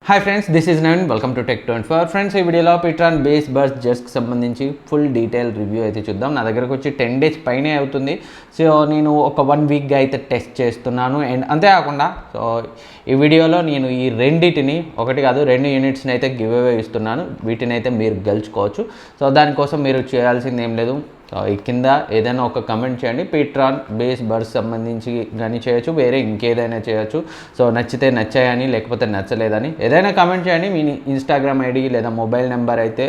Hi friends, this is Naveen. Welcome to Tech24. Friends, ఈ వీడియోలో pTron BassBuds Jetsకి సంబంధించి full detail review అయితే చూద్దాం. నా దగ్గరకు వచ్చి 10 days పైనే అవుతుంది. సో నేను ఒక 1 weekగా అయితే టెస్ట్ చేస్తున్నాను. అండ్ అంతేకాకుండా సో ఈ వీడియోలో నేను ఈ రెండింటిని ఒకటి కాదు 2 యూనిట్స్ని అయితే గివ్ అవే ఇస్తున్నాను. వీటిని అయితే మీరు గెలుచుకోవచ్చు. సో దానికోసం మీరు చేయాల్సింది ఏం లేదు. ఈ కింద ఏదైనా ఒక కమెంట్ చేయండి. pTron BassBuds సంబంధించి కానీ చేయొచ్చు, వేరే ఇంకేదైనా చేయొచ్చు. సో నచ్చితే నచ్చాయని, లేకపోతే నచ్చలేదని ఏదైనా కమెంట్ చేయండి. మీ ఇన్స్టాగ్రామ్ ఐడి లేదా మొబైల్ నెంబర్ అయితే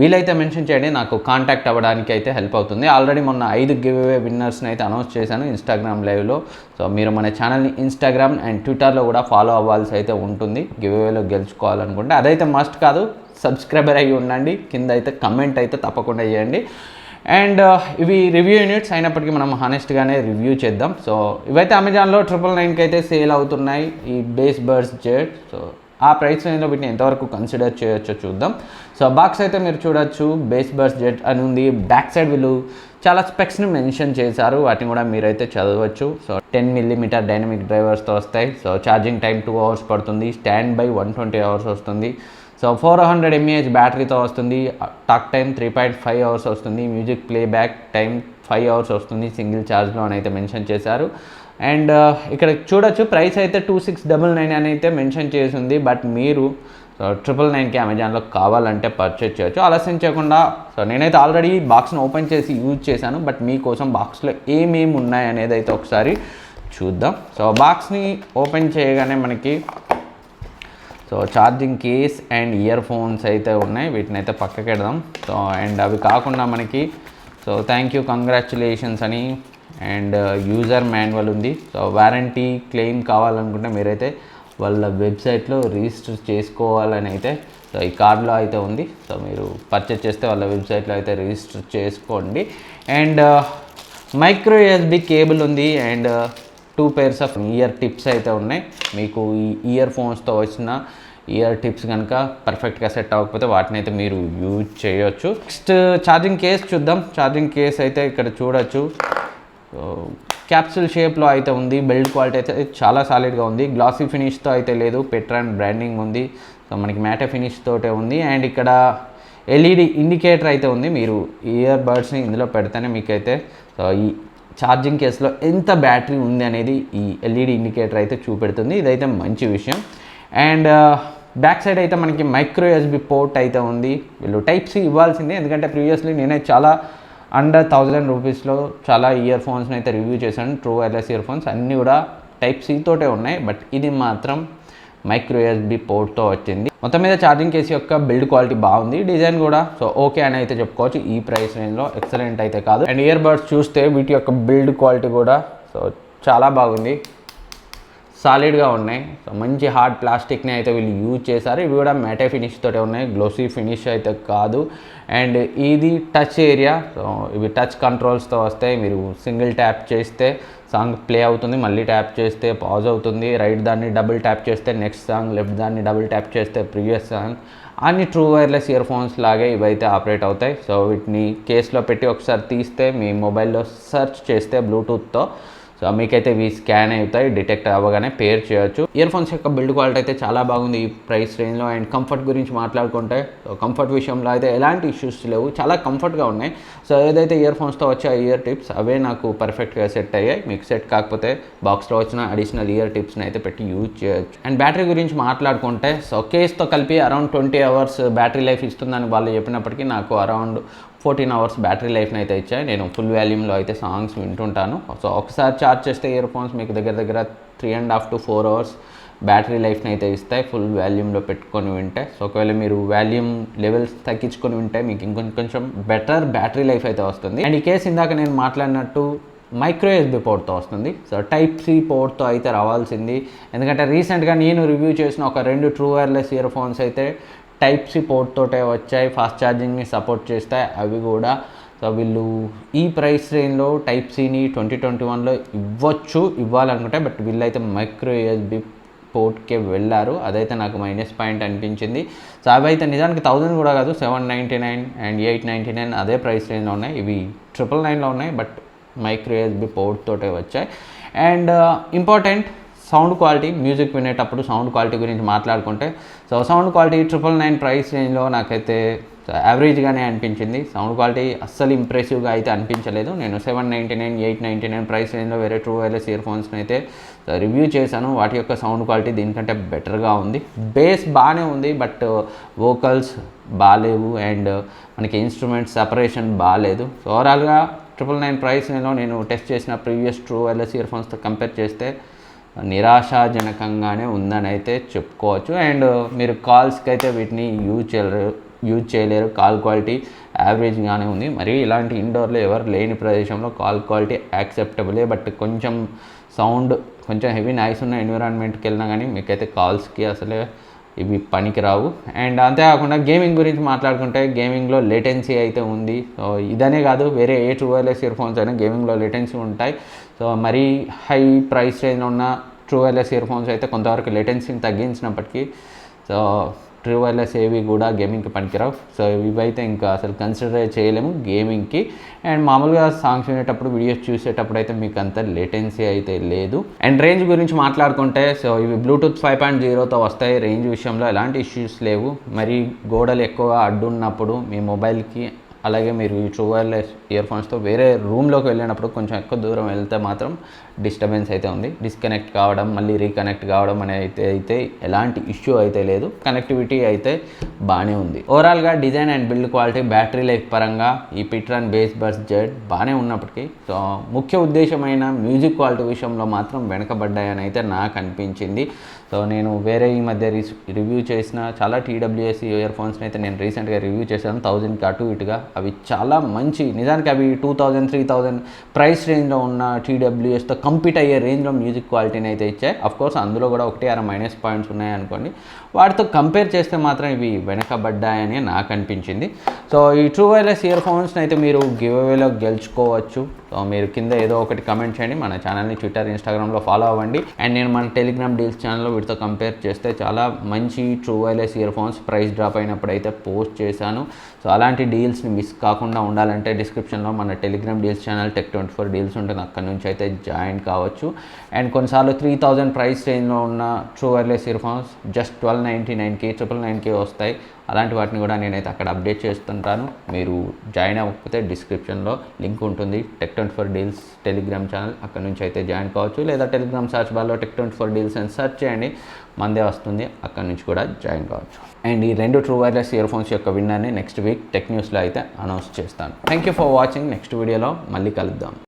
వీలైతే మెన్షన్ చేయండి. నాకు కాంటాక్ట్ అవ్వడానికి అయితే హెల్ప్ అవుతుంది. ఆల్రెడీ మొన్న 5 గివ్ అవే విన్నర్స్ని అయితే అనౌన్స్ చేశాను ఇన్స్టాగ్రామ్ లైవ్లో. సో మీరు మన ఛానల్ని ఇన్స్టాగ్రామ్ అండ్ ట్విట్టర్లో కూడా ఫాలో అవ్వాల్సి అయితే ఉంటుంది. గివ్ అవేలో గెలుచుకోవాలనుకుంటే అదైతే మస్ట్ కాదు, సబ్స్క్రైబర్ అయ్యి ఉండండి. కింద అయితే కమెంట్ అయితే తప్పకుండా చేయండి. అండ్ ఇవి రివ్యూ యూనిట్స్ అయినప్పటికీ మనం హానెస్ట్గానే రివ్యూ చేద్దాం. సో ఇవైతే అమెజాన్లో 999కి అయితే సేల్ అవుతున్నాయి ఈ BassBuds Jets. సో ఆ ప్రైస్ రేంజ్లో వీటిని ఎంతవరకు కన్సిడర్ చేయొచ్చో చూద్దాం. సో బాక్స్ అయితే మీరు చూడొచ్చు, BassBuds Jets అని ఉంది. బ్యాక్ సైడ్ వీళ్ళు చాలా స్పెక్స్ని మెన్షన్ చేశారు, వాటిని కూడా మీరైతే చదవచ్చు. సో 10mm డైనమిక్ డ్రైవర్స్తో వస్తాయి. సో ఛార్జింగ్ టైం 2 hours పడుతుంది. స్టాండ్ బై 120 hours వస్తుంది. సో 400 mAh బ్యాటరీతో వస్తుంది. టాక్ టైం 3.5 hours వస్తుంది. మ్యూజిక్ ప్లేబ్యాక్ టైం 5 hours వస్తుంది. సింగిల్ ఛార్జ్లో అని అయితే మెన్షన్ చేశారు. అండ్ ఇక్కడ చూడొచ్చు, ప్రైస్ అయితే 2699 అని అయితే మెన్షన్ చేసింది. బట్ మీరు 999కి అమెజాన్లో కావాలంటే పర్చేజ్ చేయొచ్చు. ఆలస్యం చేయకుండా సో నేనైతే ఆల్రెడీ బాక్స్ని ఓపెన్ చేసి యూజ్ చేశాను. బట్ మీకోసం బాక్స్లో ఏమేమి ఉన్నాయి అనేది అయితే ఒకసారి చూద్దాం. సో బాక్స్ని ఓపెన్ చేయగానే మనకి so charging case and ear phones అయితే ఉన్నాయి. వీటిని అయితే పక్కకి పెడదాం. సో అండ్ అవి కాకుండా మనకి సో థ్యాంక్ యూ, కంగ్రాచులేషన్స్ అని అండ్ యూజర్ మాన్యువల్ ఉంది. సో వారంటీ క్లెయిమ్ కావాలనుకుంటే మీరైతే వాళ్ళ వెబ్సైట్లో రిజిస్టర్ చేసుకోవాలని అయితే సో ఈ కార్డులో అయితే ఉంది. సో మీరు పర్చేస్ చేస్తే వాళ్ళ వెబ్సైట్లో అయితే రిజిస్టర్ చేసుకోండి. అండ్ మైక్రో USB కేబుల్ ఉంది. And 2 pairs of year tips అయితే ఉన్నాయి. మీకు ఈ ఇయర్ ఫోన్స్తో వచ్చిన ఇయర్ టిప్స్ కనుక పర్ఫెక్ట్గా సెట్ అవ్వకపోతే వాటిని అయితే మీరు యూజ్ చేయొచ్చు. నెక్స్ట్ ఛార్జింగ్ కేస్ చూద్దాం. ఛార్జింగ్ కేస్ అయితే ఇక్కడ చూడొచ్చు, క్యాప్సూల్ షేప్లో అయితే ఉంది. బిల్డ్ క్వాలిటీ అయితే చాలా సాలిడ్గా ఉంది. గ్లాసీ ఫినిష్తో అయితే లేదు. pTron బ్రాండింగ్ ఉంది. సో మనకి మ్యాటే ఫినిష్ తోటే ఉంది. అండ్ ఇక్కడ LED ఇండికేటర్ అయితే ఉంది. మీరు ఇయర్ బడ్స్ని ఇందులో పెడితేనే మీకైతే సో ఈ ఛార్జింగ్ కేసులో ఎంత బ్యాటరీ ఉంది అనేది ఈ LED ఇండికేటర్ అయితే చూపెడుతుంది. ఇదైతే మంచి విషయం. అండ్ బ్యాక్ సైడ్ అయితే మనకి మైక్రో USB పోర్ట్ అయితే ఉంది. వీళ్ళు Type-C ఇవ్వాల్సిందే, ఎందుకంటే ప్రీవియస్లీ నేనే చాలా అండర్ 1000 రూపీస్లో చాలా ఇయర్ ఫోన్స్ని అయితే రివ్యూ చేశాను. ట్రూ వైర్లెస్ ఇయర్ ఫోన్స్ అన్నీ కూడా Type-C తోటే ఉన్నాయి. బట్ ఇది మాత్రం మైక్రో USB పోర్ట్తో వచ్చింది. మొత్తం మీద ఛార్జింగ్ కేసు యొక్క బిల్డ్ క్వాలిటీ బాగుంది. డిజైన్ కూడా సో ఓకే అని అయితే చెప్పుకోవచ్చు. ఈ ప్రైస్ రేంజ్లో ఎక్సలెంట్ అయితే కాదు. అండ్ ఇయర్ బడ్స్ చూస్తే వీటి యొక్క బిల్డ్ క్వాలిటీ కూడా సో చాలా బాగుంది, సాలిడ్గా ఉన్నాయి. సో మంచి హార్డ్ ప్లాస్టిక్ని అయితే వీళ్ళు యూజ్ చేశారు. ఇవి కూడా మ్యాటే ఫినిష్ తోటే ఉన్నాయి, గ్లోసీ ఫినిష్ అయితే కాదు. అండ్ ఇది టచ్ ఏరియా. సో ఇవి టచ్ కంట్రోల్స్తో వస్తాయి. మీరు సింగిల్ ట్యాప్ చేస్తే సాంగ్ ప్లే అవుతుంది, మళ్ళీ ట్యాప్ చేస్తే పాజ్ అవుతుంది. రైట్ దాన్ని డబుల్ ట్యాప్ చేస్తే నెక్స్ట్ సాంగ్, లెఫ్ట్ దాన్ని డబుల్ ట్యాప్ చేస్తే ప్రీవియస్ సాంగ్. అన్ని ట్రూ వైర్లెస్ ఇయర్ ఫోన్స్ లాగే ఇవైతే ఆపరేట్ అవుతాయి. సో వీటిని కేసులో పెట్టి ఒకసారి తీస్తే మీ మొబైల్లో సెర్చ్ చేస్తే బ్లూటూత్తో సో మీకైతే ఇవి స్కాన్ అవుతాయి. డిటెక్ట్ అవ్వగానే పేర్ చేయొచ్చు. ఇయర్ ఫోన్స్ యొక్క బిల్డ్ క్వాలిటీ అయితే చాలా బాగుంది ఈ ప్రైస్ రేంజ్లో. అండ్ కంఫర్ట్ గురించి మాట్లాడుకుంటే సో కంఫర్ట్ విషయంలో అయితే ఎలాంటి ఇష్యూస్ లేవు, చాలా కంఫర్ట్గా ఉన్నాయి. సో ఏదైతే ఇయర్ ఫోన్స్తో వచ్చే ఇయర్ టిప్స్ అవే నాకు పర్ఫెక్ట్గా సెట్ అయ్యాయి. మీకు సెట్ కాకపోతే బాక్స్లో వచ్చిన అడిషనల్ ఇయర్ టిప్స్ని అయితే పెట్టి యూజ్ చేయొచ్చు. అండ్ బ్యాటరీ గురించి మాట్లాడుకుంటే సో కేస్తో కలిపి అరౌండ్ 20 hours బ్యాటరీ లైఫ్ ఇస్తుందని వాళ్ళు చెప్పినప్పటికీ నాకు అరౌండ్ 14 hours బ్యాటరీ లైఫ్ని అయితే ఇచ్చాయి. నేను ఫుల్ వాల్యూమ్లో అయితే సాంగ్స్ వింటుంటాను. సో ఒకసారి ఛార్జ్ చేస్తే ఇయర్ ఫోన్స్ మీకు దగ్గర 3.5 to 4 hours బ్యాటరీ లైఫ్ని అయితే ఇస్తాయి ఫుల్ వాల్యూమ్లో పెట్టుకొని వింటే. సో ఒకవేళ మీరు వాల్యూమ్ లెవెల్స్ తగ్గించుకొని వింటే మీకు ఇంకొంచెం బెటర్ బ్యాటరీ లైఫ్ అయితే వస్తుంది. అండ్ ఈ కేసు ఇందాక నేను మాట్లాడినట్టు మైక్రో USB పోర్ట్తో వస్తుంది. సో Type-C పోర్ట్తో అయితే రావాల్సింది, ఎందుకంటే రీసెంట్గా నేను రివ్యూ చేసిన ఒక 2 ట్రూ వైర్లెస్ ఇయర్ ఫోన్స్ అయితే Type-C పోర్ట్ తోటే వచ్చాయి. ఫాస్ట్ ఛార్జింగ్ని సపోర్ట్ చేస్తాయి అవి కూడా. సో వీళ్ళు ఈ ప్రైస్ రేంజ్లో Type-Cని 2021లో ఇవ్వాలనుకుంటే, బట్ వీళ్ళైతే మైక్రో USB పోర్ట్కే వెళ్ళారు. అదైతే నాకు మైనస్ పాయింట్ అనిపించింది. సో అవి అయితే నిజానికి 1000 కూడా కాదు, 799 అండ్ 899 అదే ప్రైస్ రేంజ్లో ఉన్నాయి. ఇవి 999లో ఉన్నాయి, బట్ మైక్రో USB పోర్ట్ తోటే వచ్చాయి. And important sound quality, music వినేటప్పుడు సౌండ్ క్వాలిటీ గురించి మాట్లాడుకుంటే, సో సౌండ్ క్వాలిటీ 999 ప్రైస్ రేంజ్లో నాకైతే యావరేజ్గానే అనిపించింది. సౌండ్ క్వాలిటీ అస్సలు ఇంప్రెసివ్గా అయితే అనిపించలేదు. నేను 799, 899 ప్రైస్ రేంజ్లో వేరే ట్రూ వైర్లెస్ ఇయర్ ఫోన్స్ని అయితే రివ్యూ చేశాను. వాటి యొక్క సౌండ్ క్వాలిటీ దీనికంటే బెటర్గా ఉంది. బేస్ బాగానే ఉంది, బట్ వోకల్స్ బాగాలేవు అండ్ మనకి ఇన్స్ట్రుమెంట్ సపరేషన్ బాగాలేదు. సో ఓవరాల్గా 999 ప్రైస్ రేంజ్లో నేను టెస్ట్ చేసిన ప్రీవియస్ ట్రూ వైర్లెస్ ఇయర్ ఫోన్స్తో కంపేర్ చేస్తే నిరాశాజనకంగానే ఉందని అయితే చెప్పుకోవచ్చు. అండ్ మీరు కాల్స్కి అయితే వీటిని యూజ్ చేయలేరు. కాల్ క్వాలిటీ యావరేజ్గానే ఉంది. మరి ఇలాంటి ఇండోర్లో ఎవరు లేని ప్రదేశంలో కాల్ క్వాలిటీ యాక్సెప్టబులే, బట్ కొంచెం సౌండ్ కొంచెం హెవీ నాయిస్ ఉన్న ఎన్విరాన్మెంట్కి వెళ్ళినా కానీ మీకైతే కాల్స్కి అసలే ఇవి పనికిరావు. అండ్ అంతేకాకుండా గేమింగ్ గురించి మాట్లాడుకుంటే గేమింగ్లో లేటెన్సీ అయితే ఉంది. సో ఇదనే కాదు, వేరే ఏ ట్రూ వైర్లెస్ ఇయర్ ఫోన్స్ అయినా గేమింగ్లో లేటెన్సీ ఉంటాయి. సో మరీ హై ప్రైస్ రేంజ్లో ఉన్న ట్రూ వైర్లెస్ ఇయర్ ఫోన్స్ అయితే కొంతవరకు లేటెన్సీని తగ్గించినప్పటికీ సో ట్రూ వైర్లెస్ ఏవి కూడా గేమింగ్కి పనికిరావు. సో ఇవైతే ఇంకా అసలు కన్సిడర్ చేయలేము గేమింగ్కి. అండ్ మామూలుగా సాంగ్స్ వినేటప్పుడు, వీడియోస్ చూసేటప్పుడు అయితే మీకు అంత లేటెన్సీ అయితే లేదు. అండ్ రేంజ్ గురించి మాట్లాడుకుంటే సో ఇవి బ్లూటూత్ 5.0తో వస్తాయి. రేంజ్ విషయంలో ఎలాంటి ఇష్యూస్ లేవు. మరి గోడలు ఎక్కువగా అడ్డున్నప్పుడు మీ మొబైల్కి, అలాగే మీరు ఈ ట్రూ వైర్లెస్ ఇయర్ ఫోన్స్తో వేరే రూమ్లోకి వెళ్ళినప్పుడు కొంచెం ఎక్కువ దూరం వెళ్తే మాత్రం డిస్టర్బెన్స్ అయితే ఉంది. డిస్కనెక్ట్ కావడం, మళ్ళీ రీకనెక్ట్ కావడం అయితే ఎలాంటి ఇష్యూ అయితే లేదు. కనెక్టివిటీ అయితే బాగానే ఉంది. ఓవరాల్గా design and build quality, battery life పరంగా ఈ pTron BassBuds Jets బాగానే ఉన్నప్పటికీ సో ముఖ్య ఉద్దేశమైన మ్యూజిక్ క్వాలిటీ విషయంలో మాత్రం వెనకబడ్డాయని అయితే నాకు అనిపించింది. సో నేను వేరే ఈ మధ్య రివ్యూ చేసిన చాలా TWS ఇయర్ ఫోన్స్ని అయితే నేను రీసెంట్గా రివ్యూ చేశాను 1000కి అటు ఇటుగా. అవి చాలా మంచి, నిజానికి అవి 2000, 3000 ప్రైస్ రేంజ్లో ఉన్న TWSతో కంపీట్ అయ్యే రేంజ్లో మ్యూజిక్ క్వాలిటీని అయితే ఇచ్చాయి. అఫ్కోర్స్ అందులో కూడా 1-6 మైనస్ పాయింట్స్ ఉన్నాయనుకోండి. వాటితో కంపేర్ చేస్తే మాత్రం ఇవి వెనకబడ్డాయని నాకు అనిపించింది. సో ఈ ట్రూ వైర్లెస్ ఇయర్ ఫోన్స్ని అయితే మీరు గివ్ అవేలో గెలుచుకోవచ్చు. సో మీరు కింద ఏదో ఒకటి కమెంట్ చేయండి. మన ఛానల్ని ట్విట్టర్, ఇన్స్టాగ్రామ్లో ఫాలో అవ్వండి. అండ్ నేను మన టెలిగ్రామ్ డీల్స్ ఛానల్లో వీటితో కంపేర్ చేస్తే చాలా మంచి true wireless ear phones price drop అయినప్పుడు అయితే పోస్ట్ చేశాను. సో అలాంటి డీల్స్ని మిస్ కాకుండా ఉండాలంటే డిస్క్రిప్షన్లో మన Telegram deals channel Tech24 deals ఉంటుంది, అక్కడ నుంచి అయితే జాయిన్ కావచ్చు. అండ్ కొన్నిసార్లు 3000 ప్రైస్ రేంజ్లో ఉన్న true wireless ear phones just 1299కి, 999కి వస్తాయి. అలాంటి వాటిని కూడా నేనైతే అక్కడ అప్డేట్ చేస్తుంటాను. మీరు జాయిన్ అవ్వకపోతే డిస్క్రిప్షన్లో లింక్ ఉంటుంది, Tech24 డీల్స్ టెలిగ్రామ్ ఛానల్, అక్కడ నుంచి అయితే జాయిన్ కావచ్చు. లేదా టెలిగ్రామ్ సర్చ్ బార్లో Tech24 డీల్స్ అని సెర్చ్ చేయండి, మందే వస్తుంది, అక్కడ నుంచి కూడా జాయిన్ కావచ్చు. అండ్ ఈ 2 ట్రూ వైర్లెస్ ఇయర్ ఫోన్స్ యొక్క విన్నర్ని నెక్స్ట్ వీక్ టెక్ న్యూస్లో అయితే అనౌన్స్ చేస్తాను. Thank you for watching. Next వీడియోలో మళ్ళీ కలుద్దాం.